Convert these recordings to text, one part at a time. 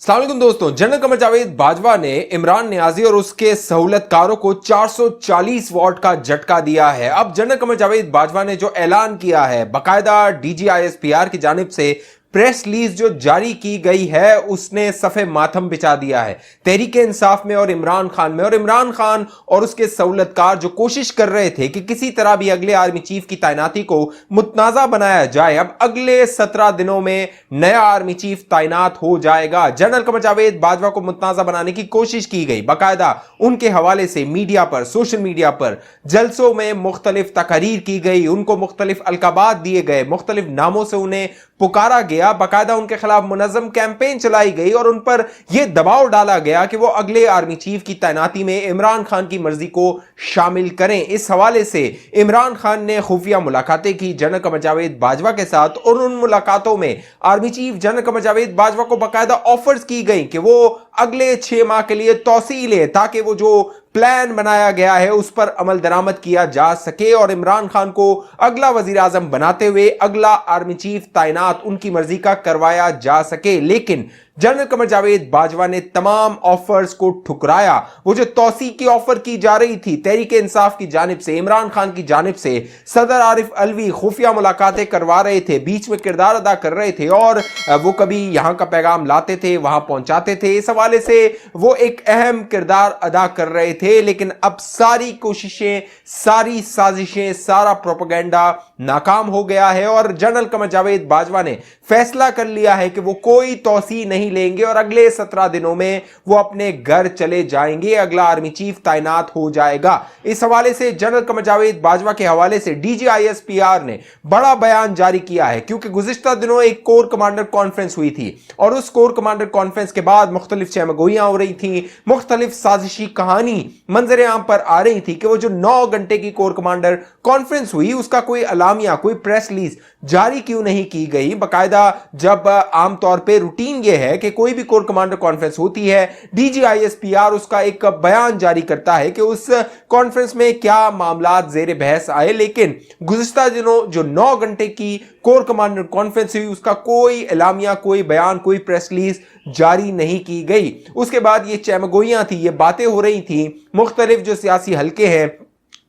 अस्सलाम वालेकुम दोस्तों, जनरल कमर जावेद बाजवा ने इमरान नियाजी और उसके सहूलतकारों को 440 वॉट का झटका दिया है। अब जनरल कमर जावेद बाजवा ने जो ऐलान किया है, बाकायदा डीजीआईएसपीआर की जानिब से प्रेस रिलीज जो जारी की गई है, उसने सफ़े मातम बिछा दिया है तहरीक इंसाफ में और इमरान खान में। और इमरान खान और उसके सहूलतकार जो कोशिश कर रहे थे कि किसी तरह भी अगले आर्मी चीफ की तैनाती को मुतनाज़ा बनाया जाए, अब अगले 17 दिनों में नया आर्मी चीफ तैनात हो जाएगा। जनरल कमर जावेद बाजवा को मुतनाज़ा बनाने की कोशिश की गई, बाकायदा उनके हवाले से मीडिया पर, सोशल मीडिया पर जलसों में मुख्तलिफ तकरीर की गई, उनको मुख्तलिफ अलकाबात दिए गए, मुख्तलिफ नामों से उन्हें पुकारा गया, बाकायदा उनके खिलाफ मुनज़्ज़म कैंपेन चलाई गई और उन पर यह दबाव डाला गया कि वो अगले आर्मी चीफ की तैनाती में इमरान खान की मर्जी को शामिल करें। इस हवाले से इमरान खान ने खुफिया मुलाकातें की जनरल कमर जावेद बाजवा के साथ और उन मुलाकातों में army chief general Qamar Javed Bajwa को बाकायदा ऑफर्स की गई कि वो अगले 6 माह के लिए तौसील है ताकि वो जो प्लान बनाया गया है उस पर अमल दरामद किया जा सके और इमरान खान को अगला वजीर आजम बनाते हुए अगला आर्मी चीफ तैनात उनकी मर्जी का करवाया जा सके। लेकिन जनरल कमर जावेद बाजवा ने तमाम ऑफर्स को ठुकराया। वो जो तौसी की ऑफर की जा रही थी तहरीक इंसाफ की जानिब से, इमरान खान की जानिब से, सदर आरिफ अलवी खुफिया मुलाकातें करवा रहे थे, बीच में किरदार अदा कर रहे थे और वो कभी यहां का पैगाम लाते थे, वहां पहुंचाते थे। इस हवाले से वो एक अहम किरदार अदा कर रहे थे। लेकिन अब सारी कोशिशें, सारी साजिशें, सारा प्रोपेगेंडा नाकाम हो गया है और जनरल कमर जावेद बाजवा ने फैसला कर लिया है कि वो कोई तौसी नहीं लेंगे और अगले 17 दिनों में वो अपने घर चले जाएंगे, अगला आर्मी चीफ तैनात हो जाएगा। इस हवाले से जनरल कमर जावेद बाजवा के हवाले से डीजीआईएसपीआर ने बड़ा बयान जारी किया है, क्योंकि गुज़िश्ता दिनों एक कोर कमांडर कॉन्फ्रेंस हुई थी और उस कोर कमांडर कॉन्फ्रेंस के बाद मुख्तलिफ चहमगोइयां हो रही थी, मुख्तलिफ साजिशी कहानी मंजर आम पर आ रही थी कि वो जो 9 घंटे की कोर कमांडर कॉन्फ्रेंस हुई उसका कोई अलामिया, कोई प्रेस रिलीज जारी क्यों नहीं की गई। बाकायदा जब आमतौर पर रूटीन यह है कि कोई भी कोर कमांडर कॉन्फ्रेंस होती है, डीजीआईएसपीआर उसका एक बयान जारी करता है कि उस कॉन्फ्रेंस में क्या मामला जेर बहस आए। लेकिन गुज़िश्ता दिनों जो 9 घंटे की कोर कमांडर कॉन्फ्रेंस हुई उसका कोई एलामिया, कोई बयान, कोई प्रेस रिलीज जारी नहीं की गई। उसके बाद ये चहमगोइयां थी, ये बातें हो रही थी, मुख्तलिफ जो सियासी हल्के हैं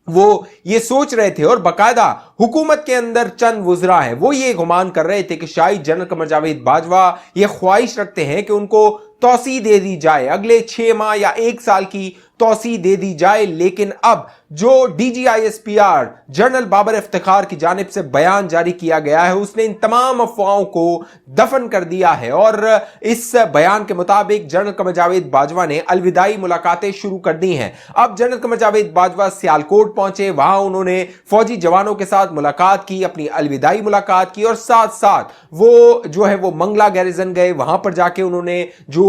वो ये सोच रहे थे और बाकायदा हुकूमत के अंदर चंद वुज़रा हैं वो ये गुमान कर रहे थे कि शायद जनरल कमर जावेद बाजवा ये ख्वाहिश रखते हैं कि उनको तौसी दे दी जाए, अगले 6 माह या 1 साल की तौसी दे दी जाए। लेकिन अब जो डीजीआईएसपीआर जनरल बाबर इफ्तिखार की जानिब से बयान जारी किया गया है उसने इन तमाम अफवाहों को दफन कर दिया है और इस बयान के मुताबिक जनरल कमर जावेद बाजवा ने अलविदाई मुलाकातें शुरू कर दी हैं। अब जनरल कमर जावेद बाजवा सियालकोट पहुंचे, वहां उन्होंने फौजी जवानों के साथ मुलाकात की, अपनी अलविदाई मुलाकात की और साथ साथ वो जो है वो मंगला गैरिजन गए, वहां पर जाके उन्होंने जो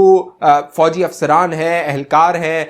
फौजी अफसरान हैं, एहलकार हैं,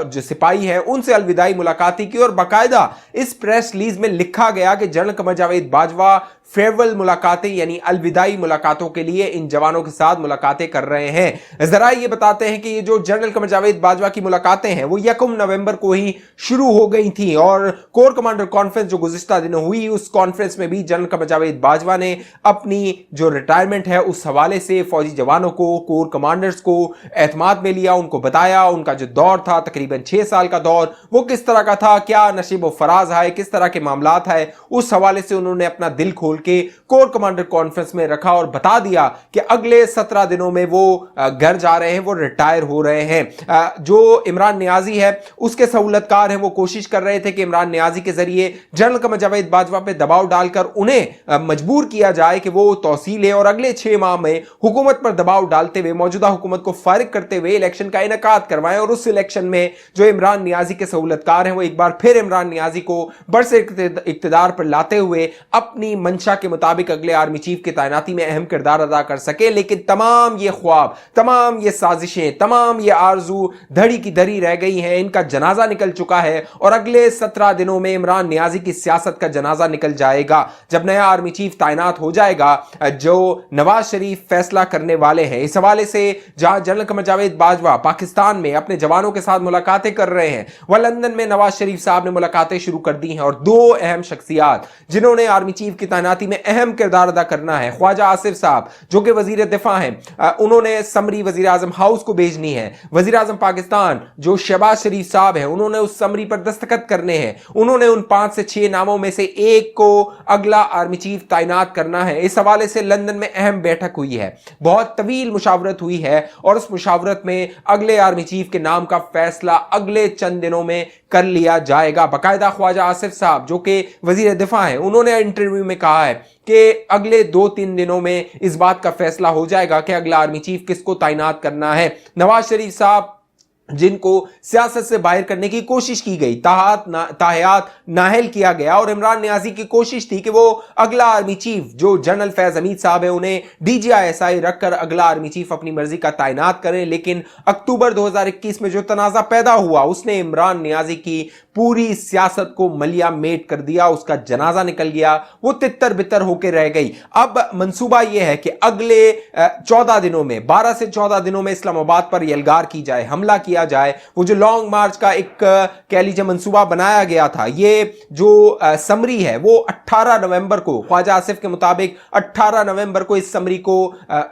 जो सिपाही हैं, उनसे अलविदाई मुलाकात की और बाकायदा इस प्रेस रिलीज में लिखा गया कि जनरल कमर जावेद बाजवा फेयरवेल मुलाकातें यानी अलविदाई मुलाकातों के लिए इन जवानों के साथ मुलाकातें कर रहे हैं। जरा ये बताते हैं कि ये जो जनरल कमर जावेद बाजवा की मुलाकातें हैं वो 1 नवंबर को ही शुरू हो गई थी और कोर कमांडर कॉन्फ्रेंस जो गुज़िश्ता दिनों हुई उस कॉन्फ्रेंस में भी जनरल कमर जावेद बाजवा ने अपनी जो रिटायरमेंट है उस हवाले से फौजी जवानों को, कोर कमांडर्स को एतमाद में लिया, उनको बताया उनका जो दौर था तकरीबन 6 साल का दौर वो किस तरह का था, क्या नशीब व फराज है, किस तरह के मामलात है, उस हवाले से उन्होंने अपना दिल खोल के कोर कमांडर कॉन्फ्रेंस में रखा और बता दिया कि अगले 17 दिनों में वो घर जा रहे हैं, वो रिटायर हो रहे हैं। जो इमरान नियाजी है उसके सहूलतकार हैं वो कोशिश कर रहे थे कि इमरान नियाजी के जरिए जनरल कमर जावेद बाजवा पे दबाव डालकर उन्हें मजबूर किया जाए कि वो तौसील ले और अगले 6 माह में हुकूमत पर दबाव डालते हुए मौजूदा हुकूमत को फारिग करते हुए इलेक्शन का इनेकाद करवाएं और उस इलेक्शन में जो इमरान नियाजी के सहूलतकार हैं वो एक बार फिर इमरान नियाजी को बरसे इक्तदार पर लाते हुए अपनी मंशा के मुताबिक अगले आर्मी चीफ की तैनाती में अहम किरदार अदा कर सके। लेकिन तमाम ये ख्वाब, तमाम ये साजिशें, तमाम ये आरजू धड़ी की धड़ी रह गई हैं, इनका जनाजा निकल चुका है और अगले 17 दिनों में इमरान नियाजी की सियासत का जनाजा निकल जाएगा। जब नया आर्मी चीफ तैनात हो जाएगा जो नवाज शरीफ फैसला करने वाले हैं। इस हवाले से जहां जनरल कमर जावेद बाजवा पाकिस्तान में अपने जवानों के साथ मुलाकातें कर रहे हैं, वह लंदन में नवाज शरीफ साहब ने मुलाकातें शुरू कर दी हैं और 2 अहम शख्सियात जिन्होंने आर्मी चीफ की तैनाती तैनाती में अहम किरदार अदा करना है। ख्वाजा आसिफ साहब जो कि वजीर दिफा हैं, उन्होंने समरी वजीर आजम हाउस को भेजनी है। वजीर आजम पाकिस्तान जो शहबाज शरीफ साहब हैं, उन्होंने उस समरी पर दस्तखत करने हैं। उन्होंने उन 5 से 6 नामों में से एक को अगला आर्मी चीफ तैनात करना है। इस हवाले से लंदन में अहम बैठक हुई है, बहुत तवील मुशावरत हुई है और उस मुशावरत में अगले आर्मी चीफ के नाम का फैसला अगले चंद दिनों में कर लिया जाएगा। बाकायदा ख्वाजा आसिफ साहब जो कि वजीर दिफा हैं, उन्होंने इंटरव्यू में कहा है कि अगले 2-3 दिनों में इस बात का फैसला हो जाएगा कि अगला आर्मी चीफ किसको तैनात करना है। नवाज शरीफ साहब जिनको सियासत से बाहर करने की कोशिश की गई, ताहयात नाहल किया गया और इमरान नियाजी की कोशिश थी कि वो अगला आर्मी चीफ जो जनरल फैज हमीद साहब है उन्हें DGISI रखकर अगला आर्मी चीफ अपनी मर्जी का तैनात करें। लेकिन अक्टूबर 2021 में जो तनाजा पैदा हुआ उसने इमरान नियाजी की पूरी सियासत को मलिया मेट कर दिया, उसका जनाजा निकल गया, वो तितर बितर होकर रह गई। अब मंसूबा यह है कि अगले 14 दिनों में 12 से 14 दिनों में इस्लामाबाद पर यलगार की जाए, हमला किया जाए। वो जो लॉन्ग मार्च का एक कह लीजिए मंसूबा बनाया गया था, ये जो समरी है वो 18 नवंबर को, ख्वाजा आसिफ के मुताबिक 18 नवंबर को इस समरी को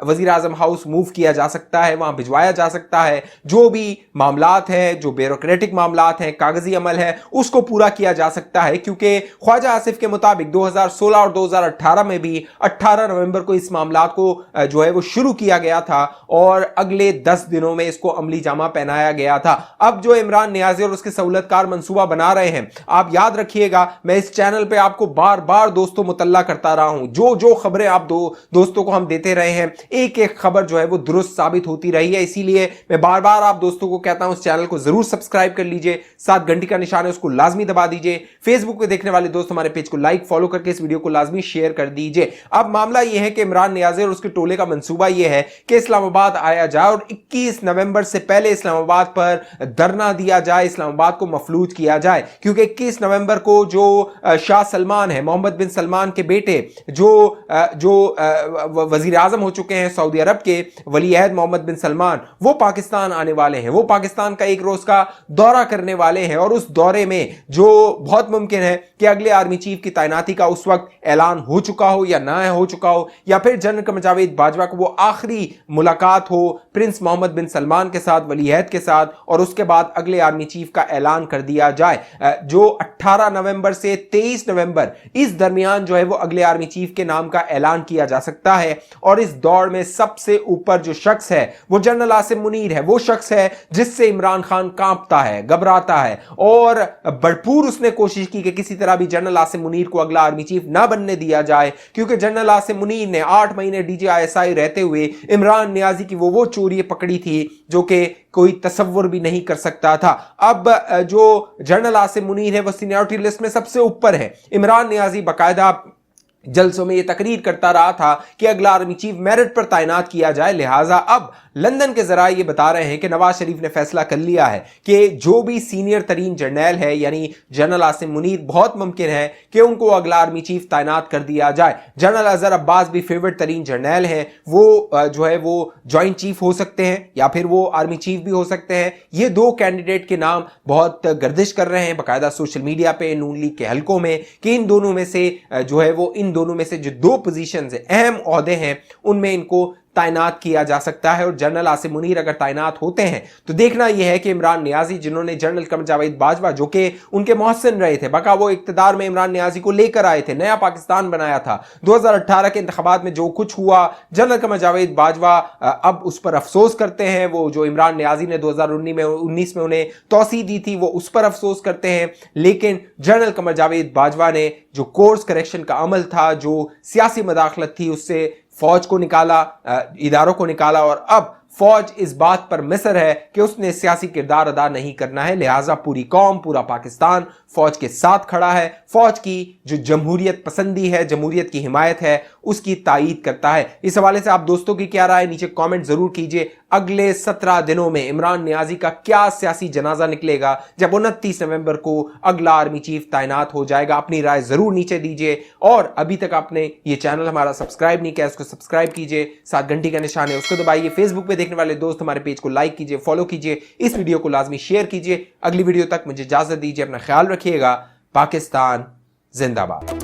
वजीर आजम हाउस मूव किया जा सकता है, वहां भिजवाया जा सकता है। जो भी मामलात हैं, जो ब्यूरोक्रेटिक मामलात हैं, कागजी अमल है, उसको पूरा किया जा सकता है, क्योंकि ख्वाजा आसिफ के मुताबिक 2016 और 2018 में भी 18 नवंबर को इस मामलात को जो है वो शुरू किया गया था और अगले 10 दिनों में इसको अमली जामा पहनाया गया था। अब जो इमरान नियाजी और उसके सहूलतकार मंसूबा बना रहे हैं, आप याद रखिएगा, मैं इस चैनल पे आपको बार बार दोस्तों मुतल्ला करता रहा हूं, जो जो खबरें आप दोस्तों को हम देते रहे हैं, एक एक खबर जो है वो दुरुस्त साबित होती रही है। इसीलिए मैं बार बार आप दोस्तों को कहता हूं इस चैनल को जरूर सब्सक्राइब कर लीजिए, साथ घंटी का निशान है उसको लाजमी दबा दीजिए। फेसबुक पे देखने वाले दोस्त हमारे पेज को लाइक फॉलो करके इस वीडियो को लाजमी शेयर कर दीजिए। अब मामला यह है कि इमरान नियाजी और उसके टोले का मंसूबा यह है कि इस्लामाबाद आया जाए और 21 नवंबर से पहले इस्लामाबाद पर धरना दिया जाए, इस्लामाबाद को मफलूज किया जाए, क्योंकि 21 नवंबर को जो शाह सलमान है, मोहम्मद बिन सलमान के बेटे, जो वजीर आजम हो चुके हैं सऊदी अरब के, वली अहद मोहम्मद बिन सलमान, वो पाकिस्तान आने वाले हैं। वो पाकिस्तान का एक रोज का दौरा करने वाले हैं और उस दौरे में जो बहुत मुमकिन है कि अगले आर्मी चीफ की तैनाती का उस वक्त ऐलान हो चुका हो या ना हो चुका हो, या फिर जनरल कमर जावेद बाजवा को वो आखिरी मुलाकात हो प्रिंस मोहम्मद बिन सलमान के साथ, वली अहद के साथ, और उसके बाद अगले आर्मी चीफ का ऐलान कर दिया जाए। जो 18 नवंबर से 23 नवंबर इस दरमियान जो है वो अगले आर्मी चीफ के नाम का ऐलान किया जा सकता है। और इस दौड़ में सबसे ऊपर जो शख्स है वो जनरल आसिम मुनीर है। वो शख्स है जिससे इमरान खान कांपता है, घबराता है और भरपूर उसने कोशिश की कि किसी तरह भी जनरल आसिम मुनीर को अगला आर्मी चीफ ना बनने दिया जाए, क्योंकि जनरल आसिम मुनीर ने 8 महीने DGISI रहते हुए इमरान नियाजी की वो चोरी पकड़ी थी जो कि कोई तसव्वुर भी नहीं कर सकता था। अब जो जनरल आसिम मुनीर है वो सीनियरिटी लिस्ट में सबसे ऊपर है। इमरान नियाजी बाकायदा जलसों में यह तकरीर करता रहा था कि अगला आर्मी चीफ मेरिट पर तैनात किया जाए। लिहाजा अब लंदन के जराये ये बता रहे हैं कि नवाज शरीफ ने फैसला कर लिया है कि जो भी सीनियर तरीन जर्नैल है यानी जनरल आसिम मुनीर, बहुत मुमकिन है कि उनको अगला आर्मी चीफ तैनात कर दिया जाए। जनरल अजहर अब्बास भी फेवरेट तरीन जर्नैल हैं, वो जो है वो ज्वाइंट चीफ हो सकते हैं या फिर वो आर्मी चीफ भी हो सकते हैं। ये 2 कैंडिडेट के नाम बहुत गर्दिश कर रहे हैं बाकायदा सोशल मीडिया पे, नून लीग के हलकों में, कि इन दोनों में से जो है वो इन दोनों में से जो 2 पोजीशन है, अहम ओहदे हैं, उनमें इनको तैनात किया जा सकता है। और जनरल आसिम मुनीर अगर तैनात होते हैं तो देखना यह है कि इमरान नियाजी, जिन्होंने जनरल कमर जावेद बाजवा जो कि उनके मोहसिन रहे थे, बका वो इक्तदार में इमरान नियाजी को लेकर आए थे, नया पाकिस्तान बनाया था, 2018 के इंतखाबात में जो कुछ हुआ, जनरल कमर जावेद बाजवा अब उस पर अफसोस करते हैं। वो जो इमरान नियाजी ने 2019 में उन्हें तौसीह दी थी वो उस पर अफसोस करते हैं। लेकिन जनरल कमर जावेद बाजवा ने जो कोर्स करेक्शन का अमल था, जो सियासी मदाखलत थी, उससे फौज को निकाला, इदारों को निकाला, और अब फौज इस बात पर मिसर है कि उसने सियासी किरदार अदा नहीं करना है। लिहाजा पूरी कौम, पूरा पाकिस्तान फौज के साथ खड़ा है। फौज की जो जमहूरियत पसंदी है, जमहूरियत की हिमायत है, उसकी तायीद करता है। इस हवाले से आप दोस्तों की क्या राय, नीचे कमेंट जरूर कीजिए। अगले 17 दिनों में इमरान नियाजी का क्या सियासी जनाजा निकलेगा जब 29 नवंबर को अगला आर्मी चीफ तैनात हो जाएगा? अपनी राय जरूर नीचे दीजिए। और अभी तक आपने ये चैनल हमारा सब्सक्राइब नहीं किया, उसको सब्सक्राइब कीजिए, साथ घंटी का निशान है उसको दबाइए। फेसबुक पे देखने वाले दोस्त हमारे पेज को लाइक कीजिए, फॉलो कीजिए, इस वीडियो को लाजमी शेयर कीजिए। अगली वीडियो तक मुझे इजाजत दीजिए, अपना ख्याल रखिएगा। पाकिस्तान जिंदाबाद।